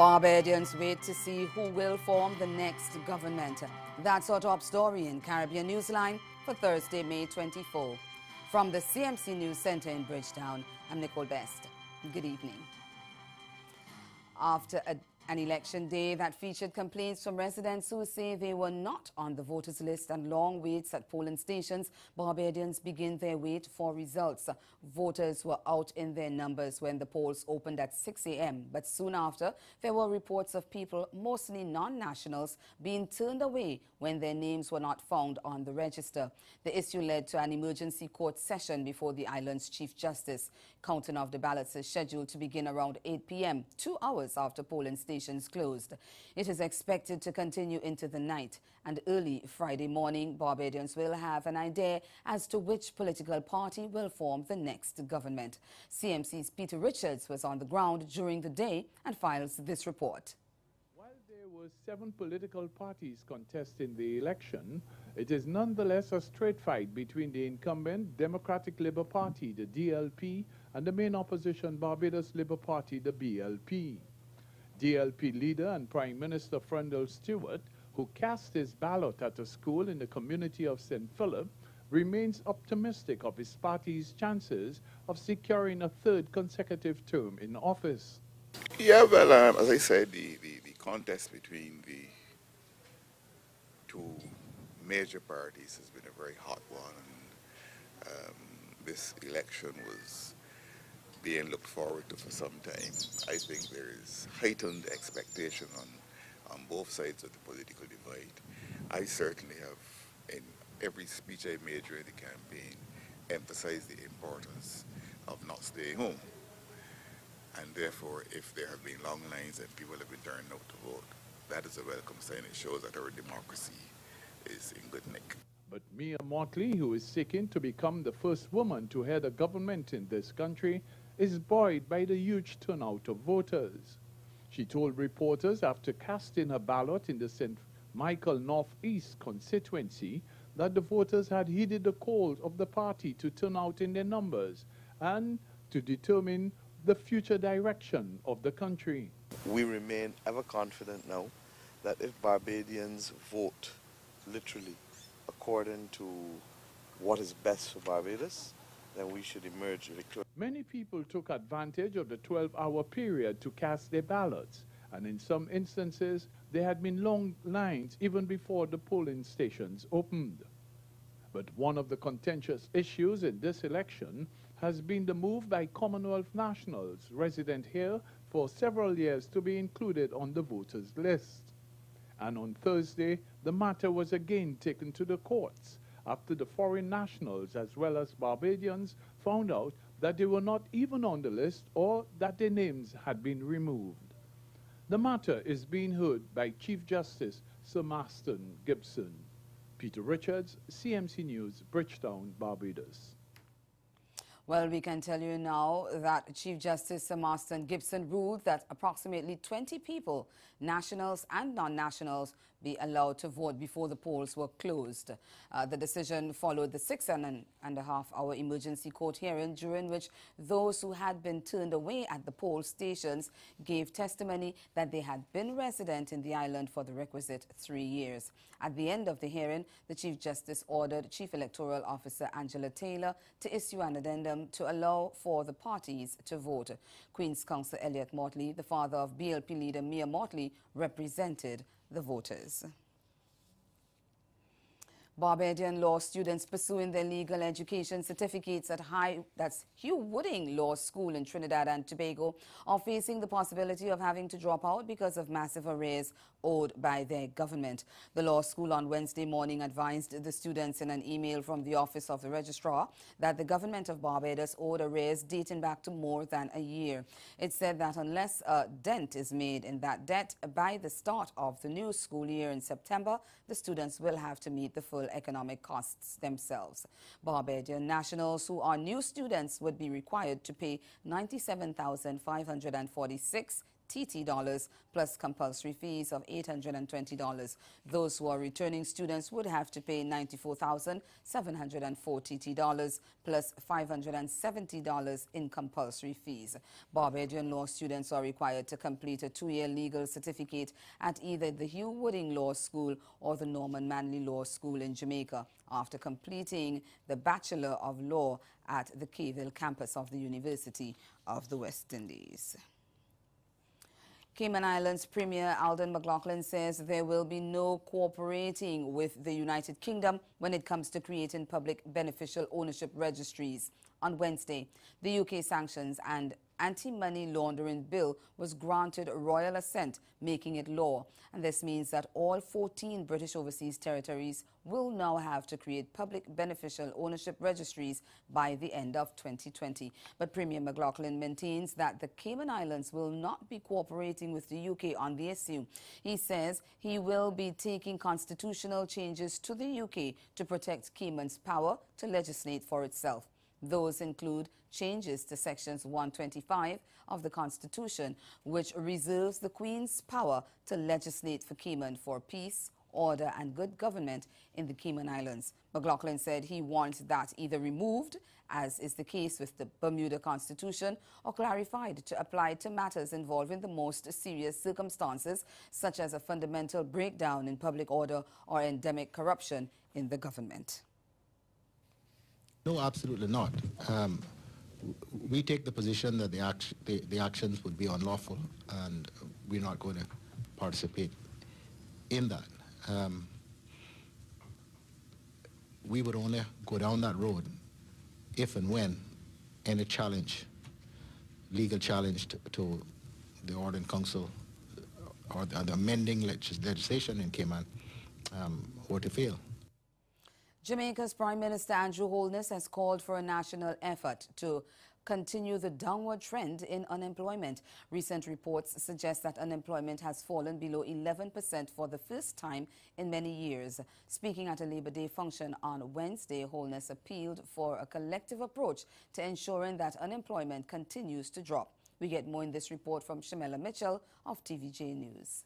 Barbadians wait to see who will form the next government. That's our top story in Caribbean Newsline for Thursday, May 24. From the CMC News Center in Bridgetown, I'm Nicole Best. Good evening. After an election day that featured complaints from residents who say they were not on the voters list and long waits at polling stations, Barbadians begin their wait for results. Voters were out in their numbers when the polls opened at 6 a.m. But soon after, there were reports of people, mostly non-nationals, being turned away when their names were not found on the register. The issue led to an emergency court session before the island's Chief Justice. Counting of the ballots is scheduled to begin around 8 p.m., 2 hours after polling stations closed. It is expected to continue into the night, and early Friday morning, Barbadians will have an idea as to which political party will form the next government. CMC's Peter Richards was on the ground during the day and files this report. While there were 7 political parties contesting the election, it is nonetheless a straight fight between the incumbent Democratic Labour Party, the DLP, and the main opposition Barbados Labour Party, the BLP. DLP leader and Prime Minister Frendel Stewart, who cast his ballot at a school in the community of St. Philip, remains optimistic of his party's chances of securing a third consecutive term in office. Yeah, well, as I said, the contest between the two major parties has been a very hot one. And, this election was being looked forward to for some time. I think there is heightened expectation on both sides of the political divide. I certainly have, in every speech I made during the campaign, emphasized the importance of not staying home. And therefore, if there have been long lines and people have been turning out to vote, that is a welcome sign. It shows that our democracy is in good nick. But Mia Motley, who is seeking to become the first woman to head a government in this country, is buoyed by the huge turnout of voters. She told reporters after casting her ballot in the St. Michael Northeast constituency that the voters had heeded the call of the party to turn out in their numbers and to determine the future direction of the country. We remain ever confident now that if Barbadians vote literally according to what is best for Barbados, then we should emerge victorious. Many people took advantage of the 12-hour period to cast their ballots, and in some instances, there had been long lines even before the polling stations opened. But one of the contentious issues in this election has been the move by Commonwealth nationals resident here for several years to be included on the voters' list. And on Thursday, the matter was again taken to the courts after the foreign nationals as well as Barbadians found out that they were not even on the list or that their names had been removed. The matter is being heard by Chief Justice Sir Marston Gibson. Peter Richards, CMC News, Bridgetown, Barbados. Well, we can tell you now that Chief Justice Sir Marston Gibson ruled that approximately 20 people, nationals and non-nationals, be allowed to vote before the polls were closed. The decision followed the 6.5-hour emergency court hearing during which those who had been turned away at the poll stations gave testimony that they had been resident in the island for the requisite 3 years. At the end of the hearing, the Chief Justice ordered Chief Electoral Officer Angela Taylor to issue an addendum to allow for the parties to vote. Queen's Counsel Elliot Motley, the father of BLP leader Mia Motley, represented the voters. Barbadian law students pursuing their legal education certificates at Hugh Wooding Law School in Trinidad and Tobago are facing the possibility of having to drop out because of massive arrears owed by their government. The law school on Wednesday morning advised the students in an email from the Office of the Registrar that the government of Barbados owed arrears dating back to more than a year. It said that unless a dent is made in that debt by the start of the new school year in September, the students will have to meet the full economic costs themselves. Barbadian nationals who are new students would be required to pay $97,546 TT dollars plus compulsory fees of $820. Those who are returning students would have to pay $94,704 TT dollars plus $570 in compulsory fees. Barbadian law students are required to complete a 2-year legal certificate at either the Hugh Wooding Law School or the Norman Manley Law School in Jamaica after completing the Bachelor of Law at the Cayville campus of the University of the West Indies. Cayman Islands Premier Alden McLaughlin says there will be no cooperating with the United Kingdom when it comes to creating public beneficial ownership registries. On Wednesday, the UK Sanctions and Anti-Money Laundering Bill was granted royal assent, making it law. And this means that all 14 British overseas territories will now have to create public beneficial ownership registries by the end of 2020. But Premier McLaughlin maintains that the Cayman Islands will not be cooperating with the UK on the issue. He says he will be taking constitutional changes to the UK to protect Cayman's power to legislate for itself. Those include changes to Sections 125 of the Constitution, which reserves the Queen's power to legislate for Cayman for peace, order and good government in the Cayman Islands. McLaughlin said he wants that either removed, as is the case with the Bermuda Constitution, or clarified to apply to matters involving the most serious circumstances, such as a fundamental breakdown in public order or endemic corruption in the government. No, absolutely not. We take the position that the actions would be unlawful, and we're not going to participate in that. We would only go down that road if and when any challenge, legal challenge to the Ordering Council or the amending legislation in Cayman were to fail. Jamaica's Prime Minister Andrew Holness has called for a national effort to continue the downward trend in unemployment. Recent reports suggest that unemployment has fallen below 11% for the first time in many years. Speaking at a Labor Day function on Wednesday, Holness appealed for a collective approach to ensuring that unemployment continues to drop. We get more in this report from Shamela Mitchell of TVJ News.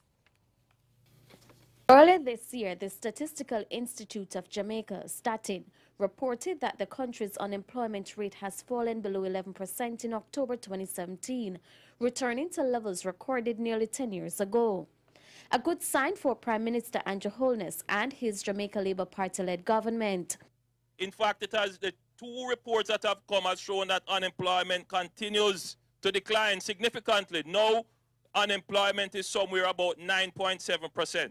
Earlier this year, the Statistical Institute of Jamaica, Statin, reported that the country's unemployment rate has fallen below 11% in October 2017, returning to levels recorded nearly 10 years ago. A good sign for Prime Minister Andrew Holness and his Jamaica Labour Party-led government. In fact, it has the two reports that have come has shown that unemployment continues to decline significantly. Now, unemployment is somewhere about 9.7%.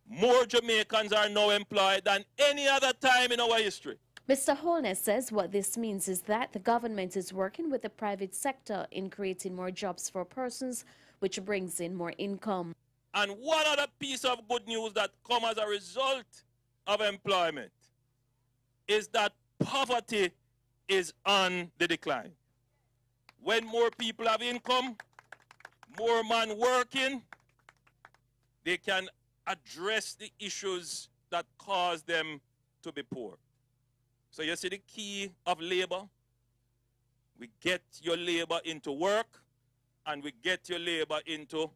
More Jamaicans are now employed than any other time in our history. Mr. Holness says what this means is that the government is working with the private sector in creating more jobs for persons, which brings in more income. And one other piece of good news that comes as a result of employment is that poverty is on the decline. When more people have income, more men working, they can address the issues that cause them to be poor. So you see the key of labor. We get your labor into work and we get your labor into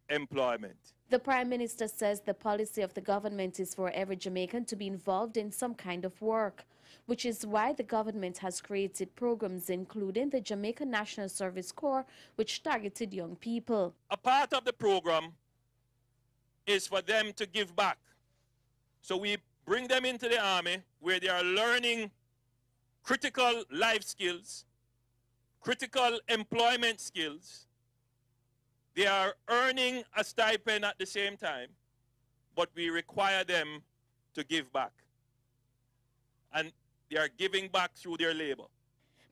employment. The Prime Minister says the policy of the government is for every Jamaican to be involved in some kind of work, which is why the government has created programs including the Jamaica National Service Corps, which targeted young people. A part of the program is for them to give back. So we bring them into the army where they are learning critical life skills, critical employment skills. They are earning a stipend at the same time, but we require them to give back. And they are giving back through their labor.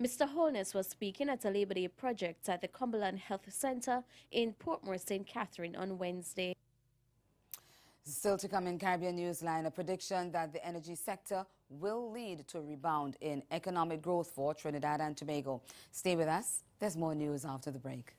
Mr. Holness was speaking at a Labor Day project at the Cumberland Health Center in Portmore, St. Catherine on Wednesday. Still to come in Caribbean Newsline, a prediction that the energy sector will lead to a rebound in economic growth for Trinidad and Tobago. Stay with us. There's more news after the break.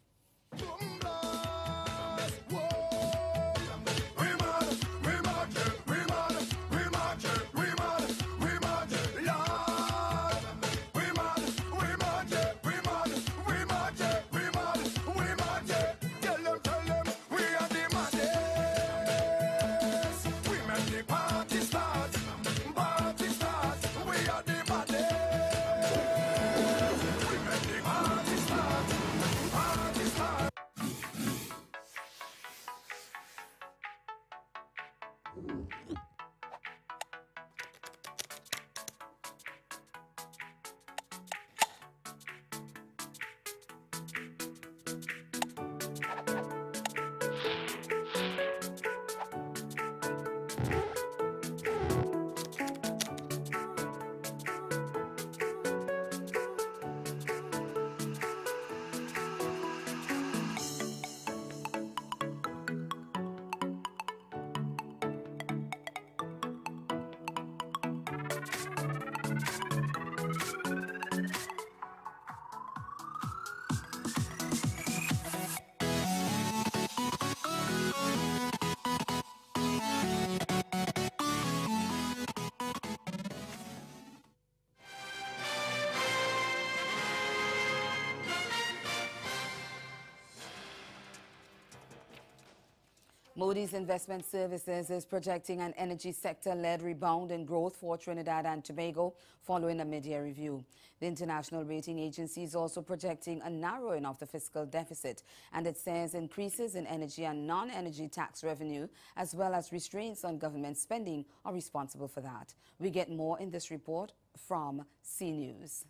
Moody's Investment Services is projecting an energy sector-led rebound in growth for Trinidad and Tobago following a mid-year review. The international rating agency is also projecting a narrowing of the fiscal deficit, and it says increases in energy and non-energy tax revenue as well as restraints on government spending are responsible for that. We get more in this report from CNews.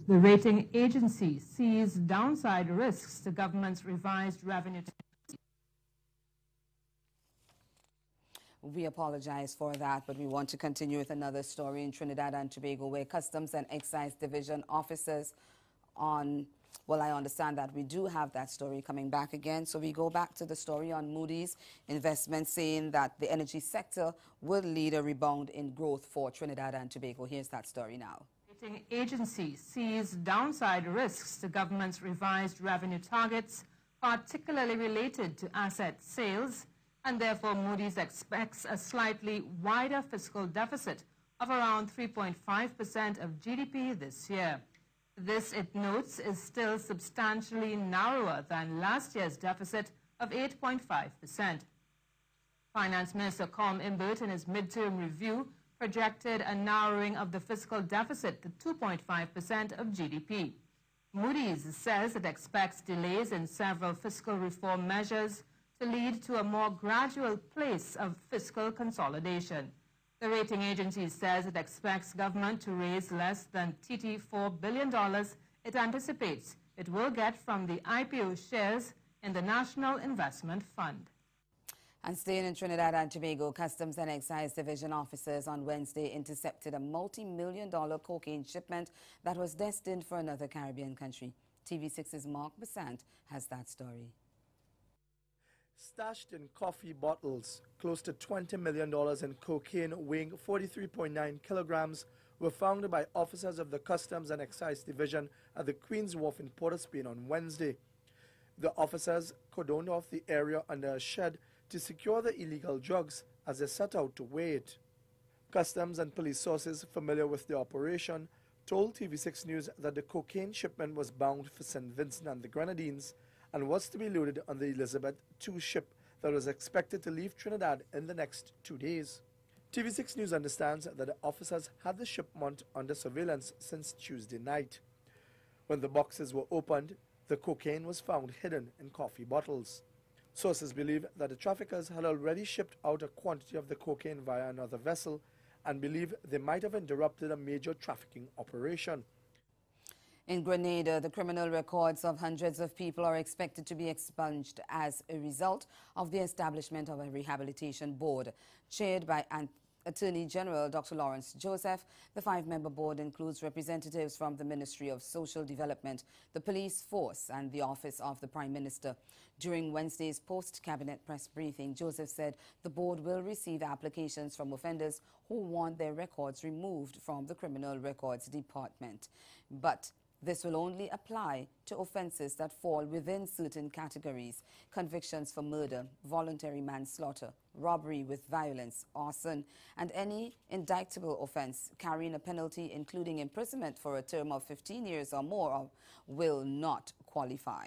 The rating agency sees downside risks to government's revised revenue. We apologize for that, but we want to continue with another story in Trinidad and Tobago where Customs and Excise Division officers well, I understand that we do have that story coming back again. So we go back to the story on Moody's Investment saying that the energy sector will lead a rebound in growth for Trinidad and Tobago. Here's that story now. The rating agency sees downside risks to government's revised revenue targets, particularly related to asset sales, and therefore Moody's expects a slightly wider fiscal deficit of around 3.5% of GDP this year. This, it notes, is still substantially narrower than last year's deficit of 8.5%. Finance Minister Com Imbert in his midterm review projected a narrowing of the fiscal deficit to 2.5% of GDP. Moody's says it expects delays in several fiscal reform measures to lead to a more gradual pace of fiscal consolidation. The rating agency says it expects government to raise less than $4 billion it anticipates it will get from the IPO shares in the National Investment Fund. And staying in Trinidad and Tobago, Customs and Excise Division officers on Wednesday intercepted a multi-million-dollar cocaine shipment that was destined for another Caribbean country. TV6's Mark Besant has that story. Stashed in coffee bottles, close to $20 million in cocaine weighing 43.9 kilograms were found by officers of the Customs and Excise Division at the Queen's Wharf in Port of Spain on Wednesday. The officers cordoned off the area under a shed to secure the illegal drugs as they set out to weigh it. Customs and police sources familiar with the operation told TV6 News that the cocaine shipment was bound for St. Vincent and the Grenadines and was to be loaded on the Elizabeth II ship that was expected to leave Trinidad in the next 2 days. TV6 News understands that the officers had the shipment under surveillance since Tuesday night. When the boxes were opened, the cocaine was found hidden in coffee bottles. Sources believe that the traffickers had already shipped out a quantity of the cocaine via another vessel and believe they might have interrupted a major trafficking operation. In Grenada, the criminal records of hundreds of people are expected to be expunged as a result of the establishment of a rehabilitation board. Chaired by Attorney General Dr. Lawrence Joseph, the 5-member board includes representatives from the Ministry of Social Development, the Police Force, and the Office of the Prime Minister. During Wednesday's post-cabinet press briefing, Joseph said the board will receive applications from offenders who want their records removed from the Criminal Records Department. But this will only apply to offences that fall within certain categories: convictions for murder, voluntary manslaughter, robbery with violence, arson, and any indictable offence carrying a penalty including imprisonment for a term of 15 years or more will not qualify.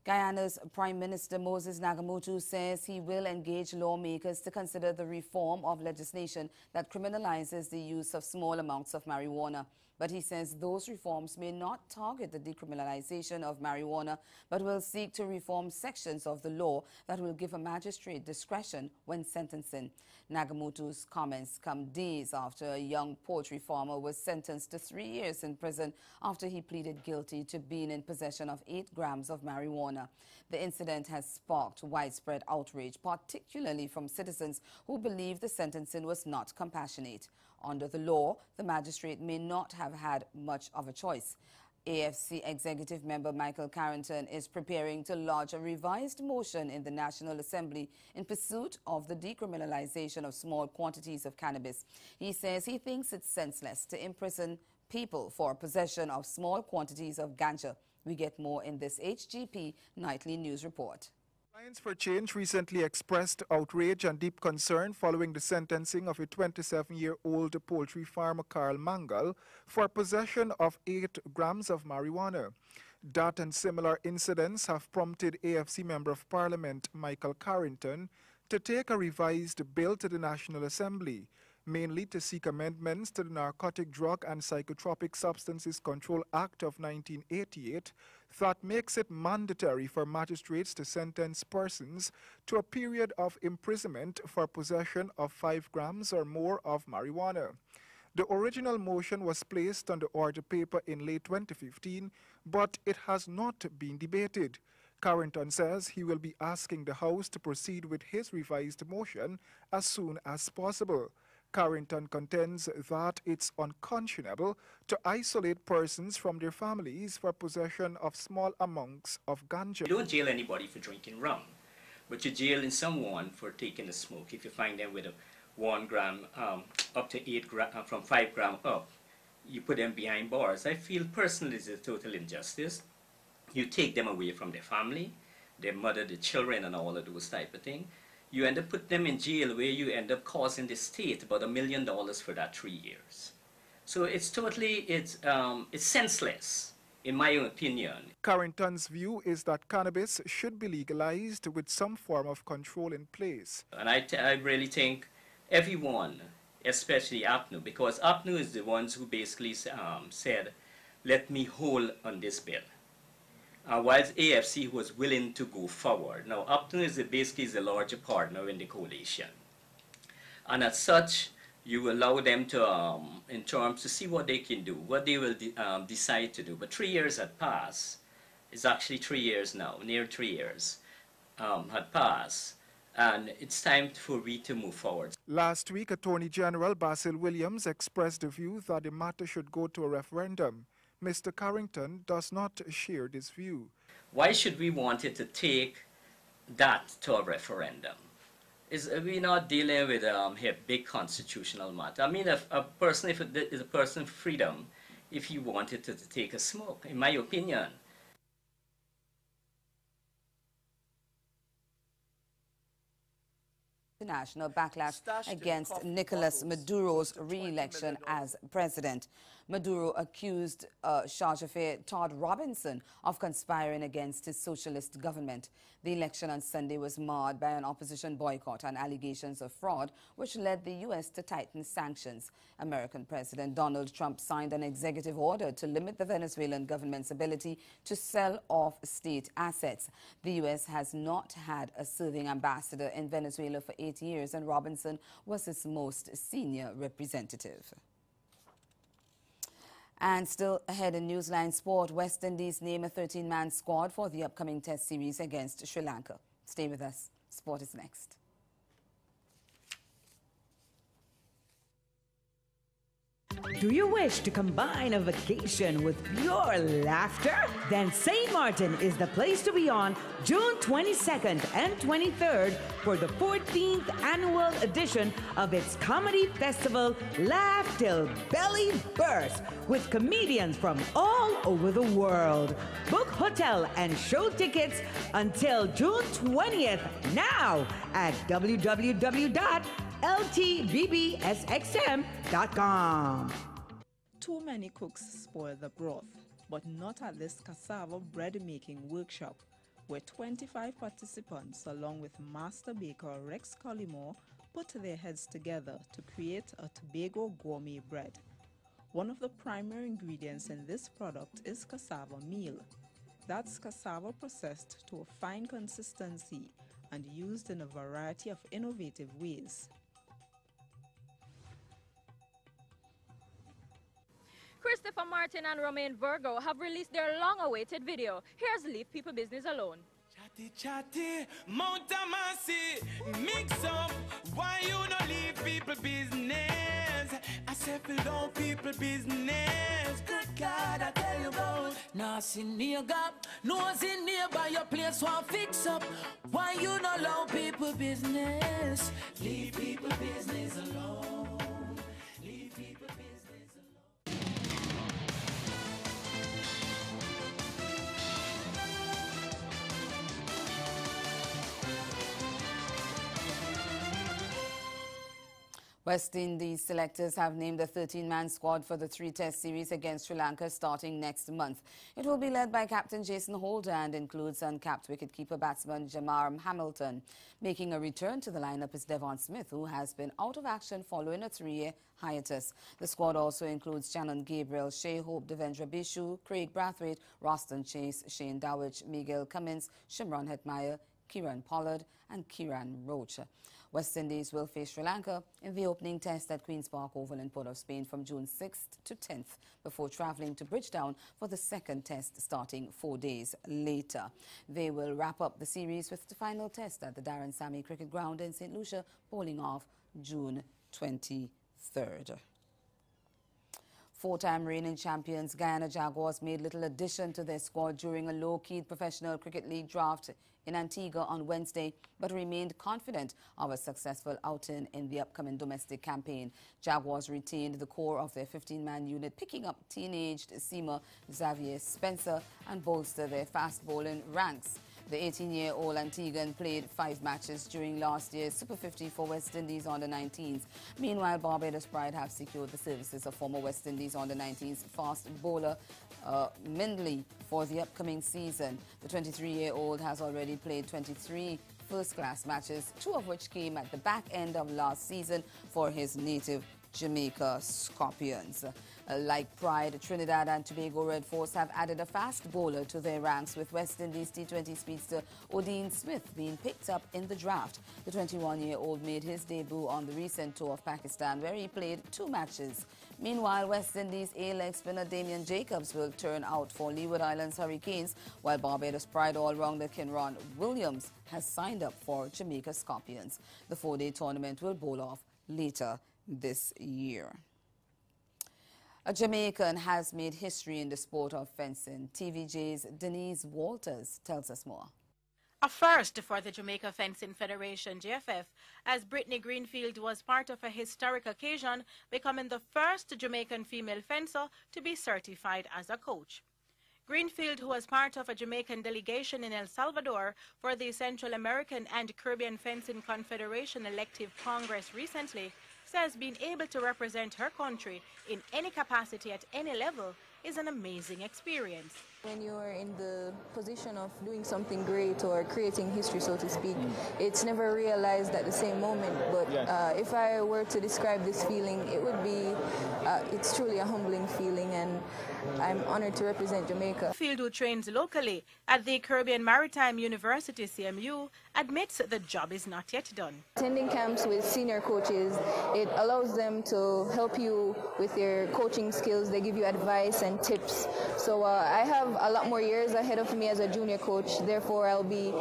Guyana's Prime Minister Moses Nagamootoo says he will engage lawmakers to consider the reform of legislation that criminalizes the use of small amounts of marijuana. But he says those reforms may not target the decriminalization of marijuana, but will seek to reform sections of the law that will give a magistrate discretion when sentencing. Nagamutu's comments come days after a young poultry farmer was sentenced to 3 years in prison after he pleaded guilty to being in possession of 8 grams of marijuana. The incident has sparked widespread outrage, particularly from citizens who believe the sentencing was not compassionate. Under the law, the magistrate may not have had much of a choice. AFC Executive Member Michael Carrington is preparing to lodge a revised motion in the National Assembly in pursuit of the decriminalization of small quantities of cannabis. He says he thinks it's senseless to imprison people for possession of small quantities of ganja. We get more in this HGP Nightly News Report. Alliance for Change recently expressed outrage and deep concern following the sentencing of a 27-year-old poultry farmer, Carl Mangal, for possession of 8 grams of marijuana. That and similar incidents have prompted AFC Member of Parliament Michael Carrington to take a revised bill to the National Assembly, mainly to seek amendments to the Narcotic Drug and Psychotropic Substances Control Act of 1988 that makes it mandatory for magistrates to sentence persons to a period of imprisonment for possession of 5 grams or more of marijuana. The original motion was placed on the order paper in late 2015, but it has not been debated. Carrington says he will be asking the House to proceed with his revised motion as soon as possible. Carrington contends that it's unconscionable to isolate persons from their families for possession of small amounts of ganja. You don't jail anybody for drinking rum, but you jail someone for taking a smoke. If you find them with a 1 gram up to 8 grams, from 5 grams up, you put them behind bars. I feel personally it's a total injustice. You take them away from their family, their mother, the children, and all of those type of things. You end up putting them in jail where you end up costing the state about $1 million for that 3 years. So it's totally, it's senseless, in my opinion. Carrington's view is that cannabis should be legalized with some form of control in place. And I really think everyone, especially APNU, because APNU is the ones who basically said, let me hold on this bill. Whilst AFC was willing to go forward. Now, APNU is basically the larger partner in the coalition. And as such, you allow them to, in terms to see what they can do, what they will decide to do. But 3 years had passed. It's actually 3 years now, near 3 years had passed. And it's time for we to move forward. Last week, Attorney General Basil Williams expressed the view that the matter should go to a referendum. Mr. Carrington does not share this view. Why should we want it to take that to a referendum? We're not dealing with a big constitutional matter. I mean, if a person freedom, if you wanted to take a smoke, in my opinion. National backlash against Nicolas Maduro's re-election as president. Maduro accused charge d'affaires Todd Robinson of conspiring against his socialist government. The election on Sunday was marred by an opposition boycott and allegations of fraud, which led the U.S. to tighten sanctions. American President Donald Trump signed an executive order to limit the Venezuelan government's ability to sell off state assets. The U.S. has not had a serving ambassador in Venezuela for 8 years, and Robinson was its most senior representative. And still ahead in Newsline Sport, West Indies name a 13-man squad for the upcoming Test series against Sri Lanka. Stay with us. Sport is next. Do you wish to combine a vacation with pure laughter? Then St. Martin is the place to be on June 22nd and 23rd for the 14th annual edition of its comedy festival, Laugh Till Belly Burst, with comedians from all over the world. Book hotel and show tickets until June 20th now at www.ltbbsxm.com. Too many cooks spoil the broth, but not at this cassava bread making workshop, where 25 participants, along with master baker Rex Collymore, put their heads together to create a Tobago gourmet bread. One of the primary ingredients in this product is cassava meal. That's cassava processed to a fine consistency and used in a variety of innovative ways. Christopher Martin and Romain Virgo have released their long-awaited video. Here's Leave People Business Alone. Chatty, chatty, Mount Amasi, mix up, why you no leave people business? I said, below people business, good God, I tell you about. Now, see near gap, nose in nearby your place, one fix up, why you no allow people business? Leave people business alone. Leave people business alone. West Indies selectors have named a 13-man squad for the 3-test series against Sri Lanka starting next month. It will be led by Captain Jason Holder and includes uncapped wicketkeeper batsman Jamar Hamilton. Making a return to the lineup is Devon Smith, who has been out of action following a 3-year hiatus. The squad also includes Janan Gabriel, Shea Hope, Devendra Bishu, Craig Brathwaite, Roston Chase, Shane Dowich, Miguel Cummins, Shimron Hetmeyer, Kieran Pollard and Kieran Roach. West Indies will face Sri Lanka in the opening test at Queen's Park Oval in Port of Spain from June 6th to 10th before travelling to Bridgetown for the second test starting 4 days later. They will wrap up the series with the final test at the Darren Sammy Cricket Ground in St. Lucia, bowling off June 23rd. Four-time reigning champions Guyana Jaguars made little addition to their squad during a low-keyed Professional Cricket League draft in Antigua on Wednesday, but remained confident of a successful outing in the upcoming domestic campaign. Jaguars retained the core of their 15-man unit, picking up teenaged seamer Xavier Spencer and bolster their fast bowling ranks. The 18-year-old Antiguan played 5 matches during last year's Super 50 for West Indies under-19s. Meanwhile, Barbados Pride have secured the services of former West Indies under-19s fast bowler Mindley for the upcoming season. The 23-year-old has already played 23 first-class matches, 2 of which came at the back end of last season for his native Jamaica Scorpions. Like Pride, Trinidad and Tobago Red Force have added a fast bowler to their ranks, with West Indies T20 speedster Odean Smith being picked up in the draft. The 21-year-old made his debut on the recent tour of Pakistan, where he played 2 matches. Meanwhile, West Indies A-leg spinner Damian Jacobs will turn out for Leeward Islands Hurricanes, while Barbados Pride all-rounder Kinron Williams has signed up for Jamaica Scorpions. The 4-day tournament will bowl off later this year. A Jamaican has made history in the sport of fencing. TVJ's Denise Walters tells us more. A first for the Jamaica Fencing Federation, JFF, as Brittany Greenfield was part of a historic occasion, becoming the first Jamaican female fencer to be certified as a coach. Greenfield, who was part of a Jamaican delegation in El Salvador for the Central American and Caribbean Fencing Confederation elective Congress recently, says being able to represent her country in any capacity at any level is an amazing experience. When you're in the position of doing something great or creating history, so to speak, it's never realized at the same moment. But if I were to describe this feeling, it would be, it's truly a humbling feeling, and I'm honored to represent Jamaica. Field, who trains locally at the Caribbean Maritime University, CMU, admits the job is not yet done. Attending camps with senior coaches, it allows them to help you with your coaching skills. They give you advice and tips. So I have a lot more years ahead of me as a junior coach. Therefore, I'll be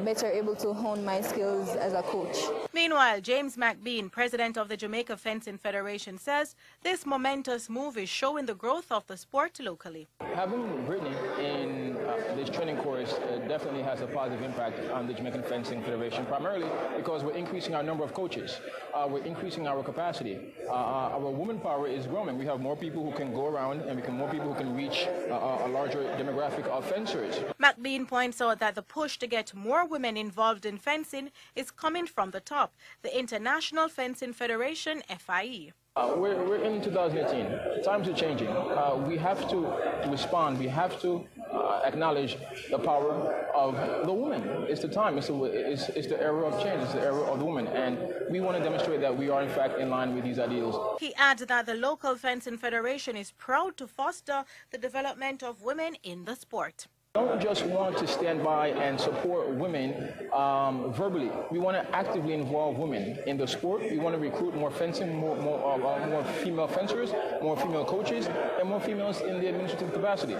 better able to hone my skills as a coach. Meanwhile, James McBean, president of the Jamaica Fencing Federation, says this momentous move is showing the growth of the sport locally. Having Brittany in this training course definitely has a positive impact on the Jamaican Fencing Federation, primarily because we're increasing our number of coaches. We're increasing our capacity. Our woman power is growing. We have more people who can go around, and more people who can reach a larger demographic of fencers. McBean points out that the push to get more women involved in fencing is coming from the top, the International Fencing Federation, FIE. We're in 2018. Times are changing. We have to respond. We have to acknowledge the power of the woman. It's the time. It's the era of change. It's the era of the woman. And we want to demonstrate that we are, in fact, in line with these ideals. He adds that the local fencing federation is proud to foster the development of women in the sport. We don't just want to stand by and support women verbally. We want to actively involve women in the sport. We want to recruit more fencing, more female fencers, more female coaches, and more females in the administrative capacity.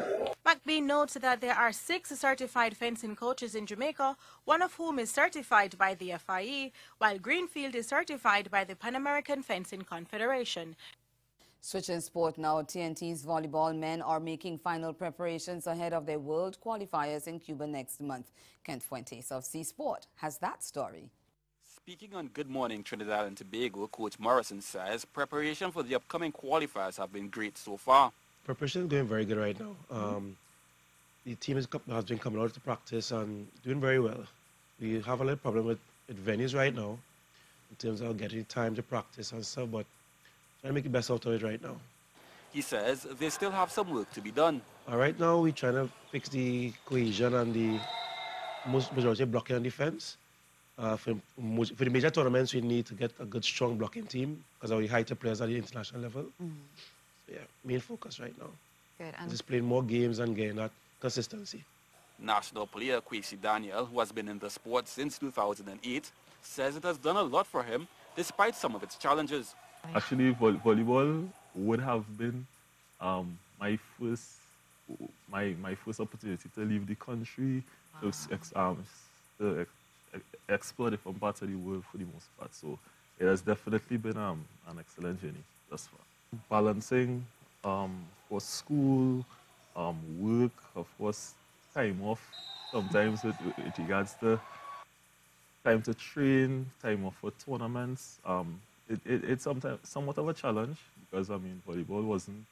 McBee notes that there are 6 certified fencing coaches in Jamaica, one of whom is certified by the FIE, while Greenfield is certified by the Pan American Fencing Confederation. Switching sport now, TNT's volleyball men are making final preparations ahead of their world qualifiers in Cuba next month. Kent Fuentes of C Sport has that story. Speaking on Good Morning Trinidad and Tobago, Coach Morrison says preparation for the upcoming qualifiers have been great so far. Preparation is going very good right now. The team has been coming out to practice and doing very well. We have a little problem with venues right now in terms of getting time to practice and stuff, but trying to make the best out of it right now. He says they still have some work to be done. Right now, we're trying to fix the cohesion and the majority of blocking and defense. For the major tournaments, we need to get a good, strong blocking team because we hire players at the international level. So yeah, main focus right now. Good. And just playing more games and getting that consistency. National player Kwesi Daniel, who has been in the sport since 2008, says it has done a lot for him despite some of its challenges. Actually, volleyball would have been my first opportunity to leave the country, to explore different parts of the world for the most part. So it has definitely been an excellent journey thus far. Balancing for school, work, of course, time off, sometimes with regards to time to train, time off for tournaments. It's sometimes somewhat of a challenge because, I mean, volleyball wasn't,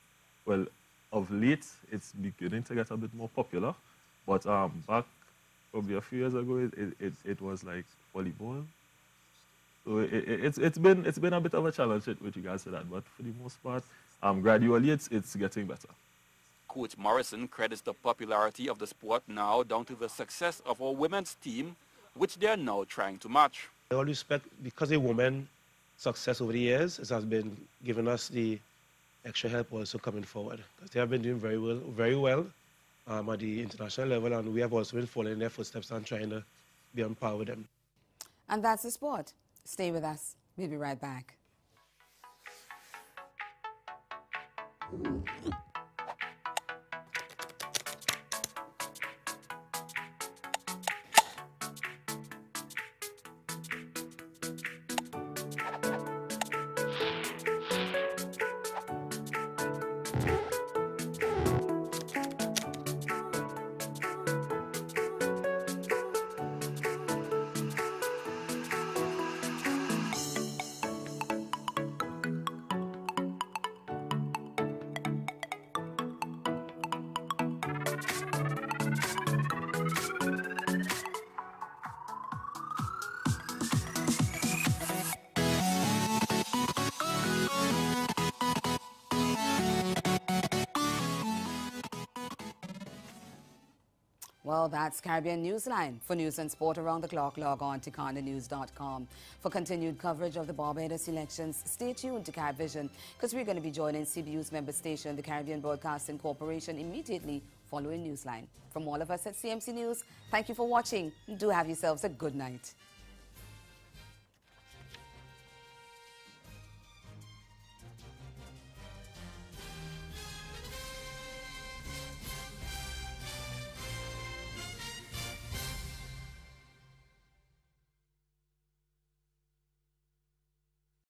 well, of late, it's beginning to get a bit more popular. But back probably a few years ago, it was like volleyball. So it's been a bit of a challenge with regards to that. But for the most part, gradually, it's getting better. Coach Morrison credits the popularity of the sport now down to the success of our women's team, which they are now trying to match. I all respect, because a woman success over the years, it has been giving us the extra help also coming forward. Because they have been doing very well at the international level, and we have also been following their footsteps and trying to be on par with them. And that's the sport. Stay with us. We'll be right back. Well, that's Caribbean Newsline. For news and sport around the clock, log on to CondaNews.com. For continued coverage of the Barbados elections, stay tuned to CaribVision, because we're going to be joining CBU's member station, the Caribbean Broadcasting Corporation, immediately following Newsline. From all of us at CMC News, thank you for watching. Do have yourselves a good night.